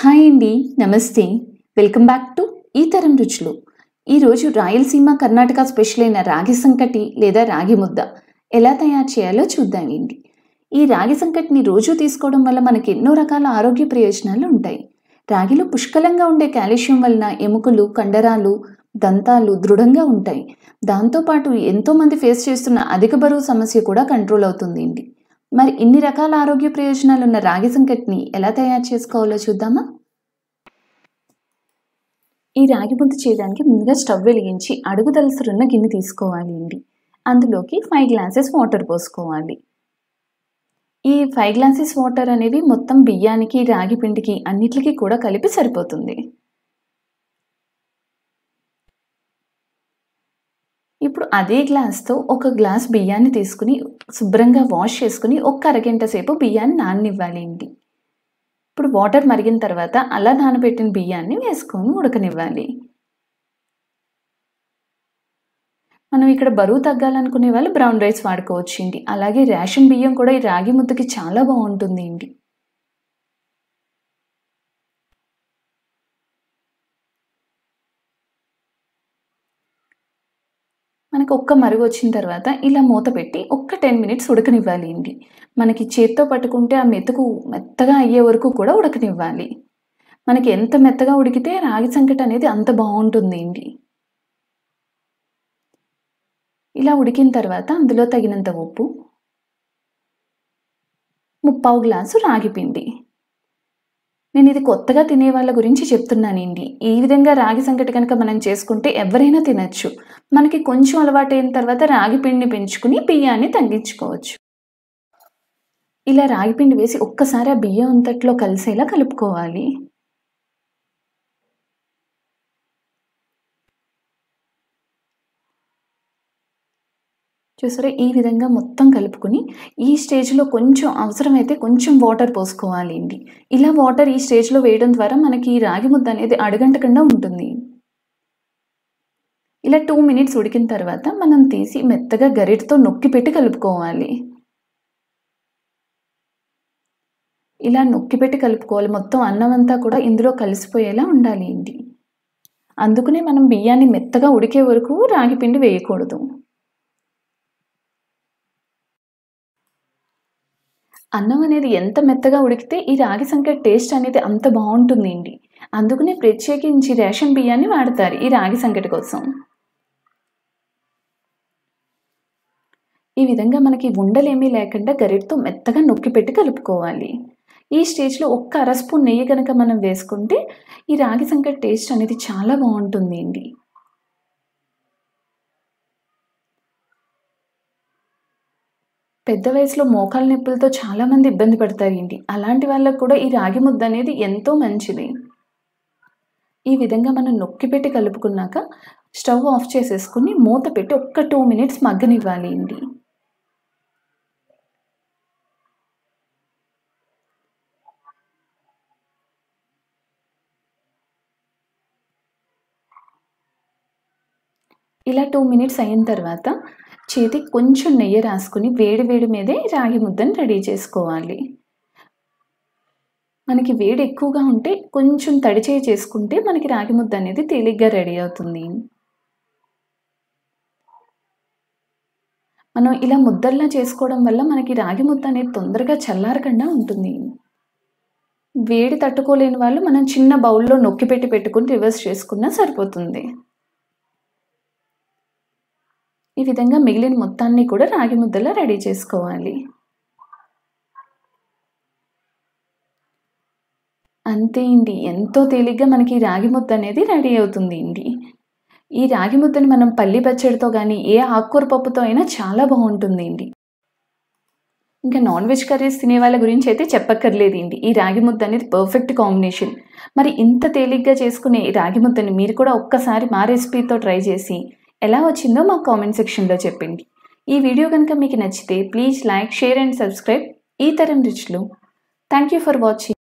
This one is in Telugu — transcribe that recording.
హాయ్ అండి, నమస్తే. వెల్కమ్ బ్యాక్ టు ఈతరం రుచులు. ఈరోజు రాయలసీమ కర్ణాటక స్పెషల్ అయిన రాగి సంకటి లేదా రాగి ముద్ద ఎలా తయారు చేయాలో చూద్దామండి. ఈ రాగి సంకటిని రోజు తీసుకోవడం వల్ల మనకి ఎన్నో రకాల ఆరోగ్య ప్రయోజనాలు ఉంటాయి. రాగిలో పుష్కలంగా ఉండే కాల్షియం వలన ఎముకలు, కండరాలు, దంతాలు దృఢంగా ఉంటాయి. దాంతోపాటు ఎంతోమంది ఫేస్ చేస్తున్న అధిక బరువు సమస్య కూడా కంట్రోల్ అవుతుంది. మరి ఇన్ని రకాల ఆరోగ్య ప్రయోజనాలు ఉన్న రాగి సంకటిని ఎలా తయారు చేసుకోవాలో చూద్దామా? ఈ రాగి ముద్ద చేయడానికి ముందుగా స్టవ్ వెలిగించి అడుగు దలసరున్న గిన్నె తీసుకోవాలి అండి. అందులోకి 5 గ్లాసెస్ వాటర్ పోసుకోవాలి. ఈ 5 గ్లాసెస్ వాటర్ అనేవి మొత్తం బియ్యానికి, రాగి పిండికి అన్నిటికీ కూడా కలిపి సరిపోతుంది. ఇప్పుడు అదే గ్లాస్తో ఒక గ్లాస్ బియ్యాన్ని తీసుకుని శుభ్రంగా వాష్ చేసుకుని ఒక్క అరగంట సేపు బియ్యాన్ని నాననివ్వాలి అండి. ఇప్పుడు వాటర్ మరిగిన తర్వాత అలా నానబెట్టిన బియ్యాన్ని వేసుకొని ఉడకనివ్వాలి. మనం ఇక్కడ బరువు తగ్గాలనుకునే వాళ్ళు బ్రౌన్ రైస్ వాడుకోవచ్చు అండి. అలాగే రేషన్ బియ్యం కూడా ఈ రాగి ముద్దకి చాలా బాగుంటుంది అండి. మనకు ఒక్క మరుగు వచ్చిన తర్వాత ఇలా మూత పెట్టి ఒక్క 10 మినిట్స్ ఉడకనివ్వాలి అండి. మనకి చేత్తో పట్టుకుంటే ఆ మెత్తగా అయ్యే వరకు కూడా ఉడకనివ్వాలి. మనకి ఎంత మెత్తగా ఉడికితే రాగి సంకటి అనేది అంత బాగుంటుంది అండి. ఇలా ఉడికిన తర్వాత అందులో తగినంత ఉప్పు, 3/4 గ్లాసు రాగి పిండి. నేను ఇది కొత్తగా తినే వాళ్ళ గురించి చెప్తున్నానండి. ఈ విధంగా రాగి సంకటి కనుక మనం చేసుకుంటే ఎవరైనా తినచ్చు. మనకి కొంచెం అలవాటైన తర్వాత రాగి పిండిని పెంచుకుని బియ్యాన్ని తగ్గించుకోవచ్చు. ఇలా రాగి పిండి వేసి ఒక్కసారి ఆ బియ్యం అంతట్లో కలిసేలా కలుపుకోవాలి. చూసారా, ఈ విధంగా మొత్తం కలుపుకుని ఈ స్టేజ్లో కొంచెం అవసరమైతే కొంచెం వాటర్ పోసుకోవాలి అండి. ఇలా వాటర్ ఈ స్టేజ్లో వేయడం ద్వారా మనకి ఈ రాగి ముద్ద అనేది అడుగంటకుండా ఉంటుంది. ఇలా 2 మినిట్స్ ఉడికిన తర్వాత మనం తీసి మెత్తగా గరిటతో నొక్కి పెట్టి కలుపుకోవాలి. ఇలా నొక్కి పెట్టి కలుపుకోవాలి. మొత్తం అన్నం అంతా కూడా ఇందులో కలిసిపోయేలా ఉండాలి అండి. అందుకనే మనం బియ్యాన్ని మెత్తగా ఉడికే వరకు రాగి పిండి వేయకూడదు. అన్నం అనేది ఎంత మెత్తగా ఉడికితే ఈ రాగి సంకటి టేస్ట్ అనేది అంత బాగుంటుంది అండి. అందుకనే ప్రత్యేకించి రేషన్ బియ్యాన్ని వాడతారు ఈ రాగి సంకటి కోసం. ఈ విధంగా మనకి ఉండలేమీ లేకుండా గరిటతో మెత్తగా నొక్కి పెట్టి కలుపుకోవాలి. ఈ స్టేజ్లో ఒక్క అర స్పూన్ నెయ్యి కనుక మనం వేసుకుంటే ఈ రాగి సంకటి టేస్ట్ అనేది చాలా బాగుంటుంది అండి. పెద్ద వయసులో మోకాళ్ళ నొప్పులతో చాలామంది ఇబ్బంది పడతారండి. అలాంటి వాళ్ళకు కూడా ఈ రాగి ముద్ద అనేది ఎంతో మంచిది. ఈ విధంగా మనం నొక్కి పెట్టి కలుపుకున్నాక స్టవ్ ఆఫ్ చేసేసుకుని మూత పెట్టి ఒక్క 2 మినిట్స్ మగ్గనివ్వాలి అండి. ఇలా 2 మినిట్స్ అయిన తర్వాత చేతికి కొంచెం నెయ్యి రాసుకుని వేడి మీదే రాగి ముద్దను రెడీ చేసుకోవాలి. మనకి వేడి ఎక్కువగా ఉంటే కొంచెం తడి చేయి చేసుకుంటే మనకి రాగి ముద్ద అనేది తేలిగ్గా రెడీ అవుతుంది. మనం ఇలా ముద్దల్లా చేసుకోవడం వల్ల మనకి రాగి ముద్ద అనేది తొందరగా చల్లారకుండా ఉంటుంది. వేడి తట్టుకోలేని వాళ్ళు మనం చిన్న బౌల్లో నొక్కి పెట్టుకుని రివర్స్ చేసుకున్నా సరిపోతుంది. ఈ విధంగా మిగిలిన మొత్తాన్ని కూడా రాగి ముద్దలా రెడీ చేసుకోవాలి. అంతే అండి, ఎంతో తేలిగ్గా మనకి రాగి ముద్ద అనేది రెడీ అవుతుంది అండి. ఈ రాగి ముద్దని మనం పల్లి పచ్చడితో కానీ ఏ ఆకుకూర పప్పుతో అయినా చాలా బాగుంటుంది అండి. ఇంకా నాన్ వెజ్ కర్రీస్ తినే వాళ్ళ గురించి అయితే చెప్పక్కర్లేదండి. ఈ రాగి ముద్ద అనేది పర్ఫెక్ట్ కాంబినేషన్. మరి ఇంత తేలిగ్గా చేసుకునే ఈ రాగి ముద్దని మీరు కూడా ఒక్కసారి మా రెసిపీతో ట్రై చేసి ఎలా వచ్చిందో మా కామెంట్ సెక్షన్లో చెప్పండి. ఈ వీడియో కనుక మీకు నచ్చితే please like, share and subscribe ఈతరం రుచులు. Thank you for watching.